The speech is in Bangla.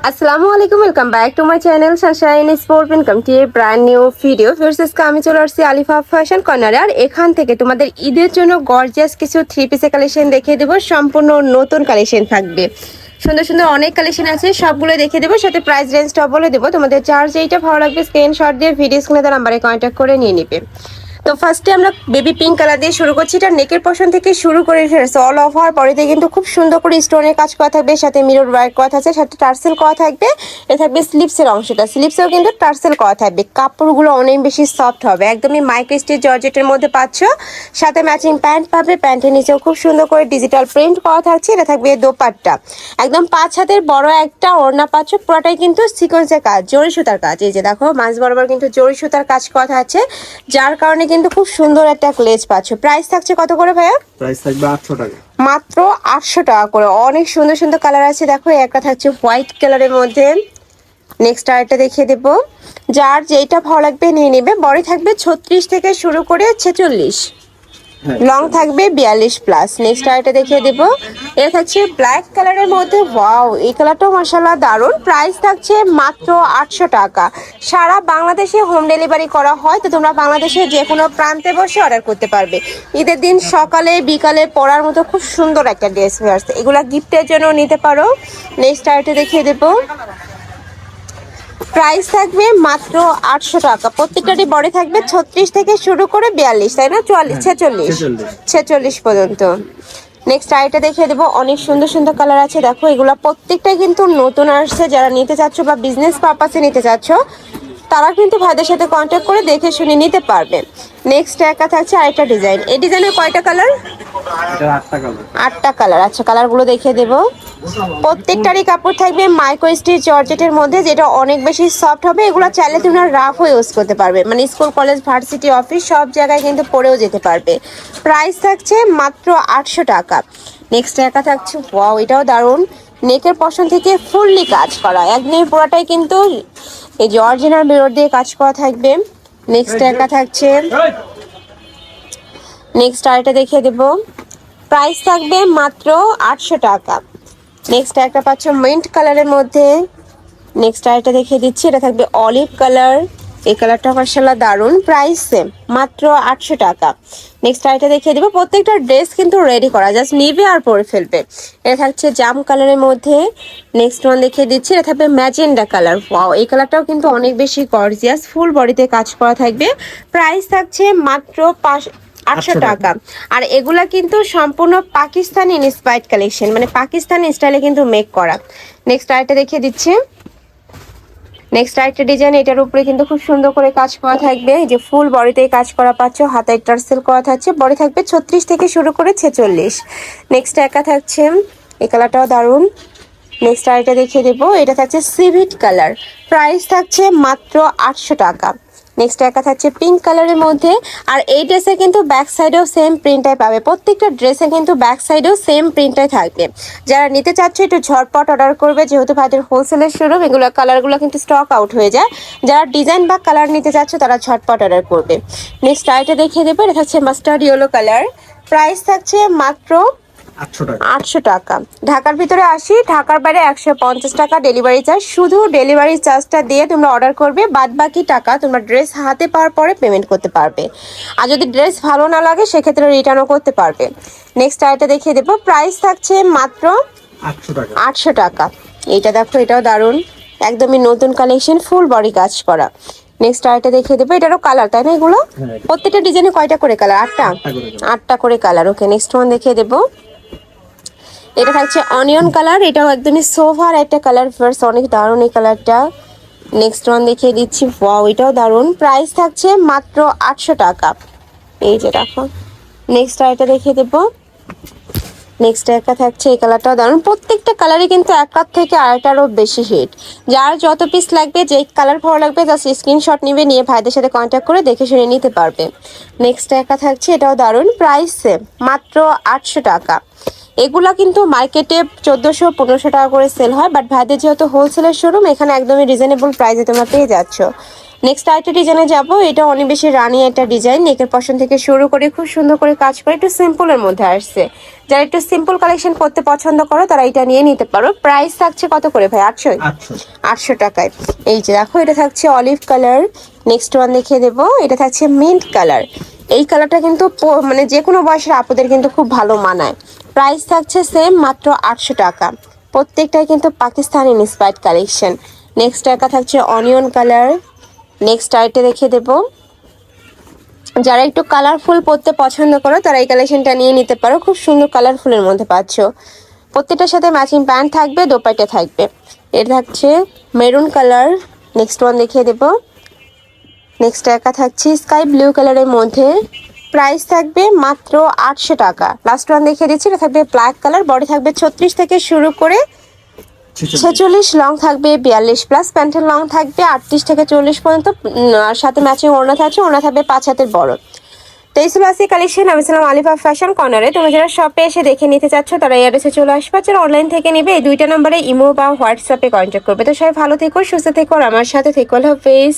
আসসালামু আলাইকুম, welcome back to my channel sunshine sport income টি ব্র্যান্ড নিউ ভিডিও। ফেরসেসকে আমি চলে আসছি আলিফা ফ্যাশন কর্নারে। আর এখান থেকে তোমাদের ঈদের জন্য গর্জিয়াস কিছু থ্রি পিসের কালেকশন দেখিয়ে দেবো। সম্পূর্ণ নতুন কালেকশন থাকবে, সুন্দর সুন্দর অনেক কালেকশন আছে, সবগুলো দেখিয়ে দেবো। সাথে প্রাইস রেঞ্জটাও বলে দেবো। তোমাদের চার্জ এইটা ভালো লাগবে স্ক্রিনশট দিয়ে ভিডিও স্ক্রিনে দেওয়া নাম্বারে কন্ট্যাক্ট করে নিয়ে নিবে। তো ফার্স্টে আমরা বেবি পিঙ্ক কালার দিয়ে শুরু করছি। এটা নেকের পোর্শন থেকে শুরু করে অল ওভার পরেতে কিন্তু খুব সুন্দর করে স্টোনের কাজ করা থাকবে, সাথে মিরর ওয়ার্ক করা থাকছে, সাথে টার্সেল করা থাকবে। এটা থাকবে স্লিপসের অংশটা, স্লিপসেও কিন্তু টার্সেল করা থাকবে। কাপড়গুলো অনেক বেশি সফট হবে, একদমই মাইক্রো স্টিচ জর্জেটের মধ্যে পাচ্ছ। সাথে ম্যাচিং প্যান্ট পাবে, প্যান্টের নিচেও খুব সুন্দর করে ডিজিটাল প্রিন্ট করা থাকছে। এটা থাকবে দোপাট্টা, একদম 5 হাতের বড় একটা ওড়না পাচ্ছ। পুরোটাই কিন্তু সিকোয়েন্সের কাজ, জরি সুতার কাজ। এই যে দেখো মাঝ বরাবর কিন্তু জরি সুতার কাজ করা আছে, যার কারণে কিন্তু খুব সুন্দর একটা গ্লেজ পাচ্ছ। প্রাইস থাকছে কত করে ভাইয়া? প্রাইস থাকবে 800 টাকা, মাত্র 800 টাকা করে। অনেক সুন্দর সুন্দর কালার আছে, দেখো একটা থাকছে হোয়াইট কালারের মধ্যে। নেক্সট আরেকটা দেখিয়ে দেবো, যার যেটা ভালো লাগবে নিয়ে নেবে। বডি থাকবে 36 থেকে শুরু করে 46, লং থাকবে 42+। নেক্সট আরেকটা দেখিয়ে দেব, এটা থাকছে ব্ল্যাক কালারের মধ্যে। ওয়াও, এই কালারটাও মাশাআল্লাহ দারুণ। প্রাইস থাকছে মাত্র 800 টাকা। সারা বাংলাদেশে হোম ডেলিভারি করা হয়, তো তোমরা বাংলাদেশের যে কোনো প্রান্তে বসে অর্ডার করতে পারবে। ঈদের দিন সকালে বিকালে পরার মতো খুব সুন্দর একটা ড্রেস ওয়্যার, এগুলা গিফটের জন্য নিতে পারো। নেক্সট আরেকটা দেখিয়ে দেবো, প্রাইস থাকবে মাত্র 800 টাকা। প্রত্যেকটারই বডি থাকবে 36 থেকে শুরু করে 42, তাই না? 46 পর্যন্ত। নেক্সট আইটা দেখিয়ে দেবো, অনেক সুন্দর সুন্দর কালার আছে। দেখো এগুলো প্রত্যেকটাই কিন্তু নতুন আসছে। যারা নিতে চাচ্ছ বা বিজনেস পারপাসে নিতে চাচ্ছ, তারা কিন্তু ভাইদের সাথে কন্ট্যাক্ট করে দেখে শুনে নিতে পারবে। নেক্সট একা থাকছে আরেকটা ডিজাইন। এই ডিজাইনের কয়টা কালার? এটা 8টা কালার। 8টা কালার। আচ্ছা, কালারগুলো দেখিয়ে দেবো। প্রত্যেকটারই কাপড় থাকবে মাইক্রো স্টিচ জর্জেটের মধ্যে, যেটা অনেক বেশি সফট হবে। এগুলো চাইলে তোমরা রাফও ইউজ করতে পারবে, মানে স্কুল কলেজ ভার্সিটি অফিস সব জায়গায় কিন্তু পরেও যেতে পারবে। প্রাইস থাকছে মাত্র 800 টাকা। নেক্সট একা থাকছে, ওয়াও এটাও দারুণ। নেকের পশন থেকে ফুললি কাজ করা, একদমই পুরোটাই কিন্তু এই যে অরিজিনাল মিরর দিয়ে কাজ করা থাকবে। নেক্সট একা থাকছে, নেক্সট আরেকটা দেখিয়ে দেবো। প্রাইস থাকবে মাত্র 800 টাকা। নেক্সট একটা পাচ্ছ মিন্ট কালারের মধ্যে। নেক্সট আরেকটা দেখিয়ে দিচ্ছি, এটা থাকবে অলিভ কালার। এই কালারটা মাশাআল্লাহ দারুণ। প্রাইস সেম, মাত্র 800 টাকা। নেক্সট আরেকটা দেখিয়ে দেবো। প্রত্যেকটা ড্রেস কিন্তু রেডি করা, জাস্ট নিবে আর পরে ফেলবে। এটা থাকছে জাম কালারের মধ্যে। নেক্সট ওয়ান দেখিয়ে দিচ্ছি, এটা থাকবে ম্যাজেন্ডা কালার। ওয়াও, এই কালারটাও কিন্তু অনেক বেশি গর্জিয়াস, ফুল বডিতে কাজ করা থাকবে। প্রাইস থাকছে মাত্র 800 টাকা। আর এগুলা কিন্তু সম্পূর্ণ পাকিস্তানি ইন্সপায়ার্ড কালেকশন, মানে পাকিস্তানি স্টাইলে কিন্তু মেক করা। নেক্সট আরেকটা দেখিয়ে দিচ্ছি, নেক্সট আরেকটা ডিজাইন। এটার উপরে কিন্তু খুব সুন্দর করে কাজ করা থাকবে, এই যে ফুল বডিতে কাজ করা পাচ্ছ। হাতায় টার্সেল করা থাকছে, বডি থাকবে 36 থেকে শুরু করে 46। নেক্সট একা থাকছে, এই কালারটাও দারুণ। নেক্সট আরেকটা দেখিয়ে দেবো, এটা থাকছে সিভিট কালার। প্রাইস থাকছে মাত্র 800 টাকা। নেক্সট একা থাকছে পিঙ্ক কালারের মধ্যে। আর এই ড্রেসে কিন্তু ব্যাক সাইডেও সেম প্রিন্টটাই পাবে, প্রত্যেকটা ড্রেসে কিন্তু ব্যাক সাইডেও সেম প্রিন্টটাই থাকবে। যারা নিতে চাচ্ছে একটু ঝটপট অর্ডার করবে, যেহেতু ভাইদের হোলসেলের শোরুম, এগুলো কালারগুলো কিন্তু স্টক আউট হয়ে যায়। যারা ডিজাইন বা কালার নিতে চাচ্ছে তারা ঝটপট অর্ডার করবে। নেক্সট আইটা দেখিয়ে দেবো, এটা থাকছে মাস্টার্ড ইয়েলো কালার। প্রাইস থাকছে মাত্র 800 টাকা। ঢাকার ভিতরে 80, ঢাকার বাইরে 150 টাকা ডেলিভারি চার্জ। শুধু ডেলিভারি চার্জটা দিয়ে তোমরা অর্ডার করবে, বাদ বাকি টাকা তোমরা ড্রেস হাতে পাওয়ার পরে পেমেন্ট করতে পারবে। আর যদি ড্রেস ভালো না লাগে সেক্ষেত্রে রিটার্নও করতে পারবে। নেক্সট আইটা দেখিয়ে দেবো, প্রাইস থাকছে মাত্র 800 টাকা। এইটা দেখো, এটাও দারুণ, একদমই নতুন কালেকশন, ফুল বডি কাজ করা। নেক্সট আইটা দেখিয়ে দেবো, এটারও কালার, তাই না? এগুলো প্রত্যেকটা ডিজাইনে কয়টা করে কালার? 8টা করে কালার। ওকে, নেক্সট ওয়ান দেখিয়ে দেবো, এটা থাকছে অনিয়ন কালার। এটাও একদমই সোভার একটা কালার, ফার্স্ট অনেক দারুণ এই কালারটা। নেক্সট ওয়ান দেখিয়ে দিচ্ছি, ওয়াও এটাও দারুণ। প্রাইস থাকছে মাত্র 800 টাকা। এই যে দেখো, নেক্সট আরেকটা দেখিয়ে দেবো। নেক্সট একটা থাকছে, এই কালারটাও দারুণ। প্রত্যেকটা কালারই কিন্তু একার থেকে আরেকটারও বেশি হিট। যার যত পিস লাগবে, যে কালার ভালো লাগবে, জাস্ট স্ক্রিনশট নিবে, নিয়ে ভাইদের সাথে কন্ট্যাক্ট করে দেখে শুনে নিতে পারবে। নেক্সট একটা থাকছে, এটাও দারুণ। প্রাইস সেম, মাত্র 800 টাকা। এগুলা কিন্তু মার্কেটে 1400-1500 টাকা করে সেল হয়, বাট ভাইদের যেহেতু হোলসেলের শোরুম, এখানে একদমই রিজনেবল প্রাইসে তোমরা পেয়ে যাচ্ছ। নেক্সট আরেকটা ডিজাইনে যাব। এটা অনেক বেশি রানি একটা ডিজাইন, নেকের পশন থেকে শুরু করে খুব সুন্দর করে কাজ করে একটু সিম্পলের মধ্যে আসছে। যারা একটু সিম্পল কালেকশন করতে পছন্দ করো তারা এটা নিয়ে নিতে পারো। প্রাইস থাকছে কত করে ভাই? 800 800 টাকায়। এই যে দেখো, এটা থাকছে অলিভ কালার। নেক্সট ওয়ান দেখিয়ে দেবো, এটা থাকছে মিন্ট কালার। এই কালারটা কিন্তু মানে যে কোনো বয়সের আপুদের কিন্তু খুব ভালো মানায়। প্রাইস থাকছে সেম, মাত্র 800 টাকা। প্রত্যেকটাই কিন্তু পাকিস্তানি ইন্সপায়ার্ড কালেকশন। নেক্সট একটা থাকছে অনিয়ন কালার। নেক্সট আইটে রেখে দেব। যারা একটু কালারফুল পরতে পছন্দ করো তারা এই কালেকশনটা নিয়ে নিতে পারো। খুব সুন্দর কালারফুলের মধ্যে পাচ্ছ। প্রত্যেকটার সাথে ম্যাচিং প্যান্ট থাকবে, দোপাট্টা থাকবে। এটা থাকছে মেরুন কালার। নেক্সট ওয়ান দেখিয়ে দেব। নেক্সট একা থাকছে স্কাই ব্লু কালারের মধ্যে। প্রাইস থাকবে মাত্র 800 টাকা। লাস্ট ওয়ান দেখিয়ে দিচ্ছি, এটা থাকবে ব্ল্যাক কালার। বডি থাকবে 36 থেকে শুরু করে 46, লং থাকবে 42 প্লাস, প্যান্টের লং থাকবে 38 থেকে 40 পর্যন্ত। আর সাথে ম্যাচিং ওড়না থাকছে, ওড়না থাকবে 5 হাতের বড়। তো এই ছিল আজকে কালেকশন। আমি ছিলাম আলিফা ফ্যাশন কর্নারে। তোমরা যারা শপে এসে দেখে নিতে চাচ্ছ তারা এই অ্যাড্রেসে চলে আসবে। যারা অনলাইন থেকে নিবে এই দুইটা নম্বরে ইমো বা হোয়াটসঅ্যাপে কন্ট্যাক্ট করবে। তো সবাই ভালো থেকো, সুস্থ থেকো, আর আমার সাথে থেকো। আল্লাহ হাফেজ।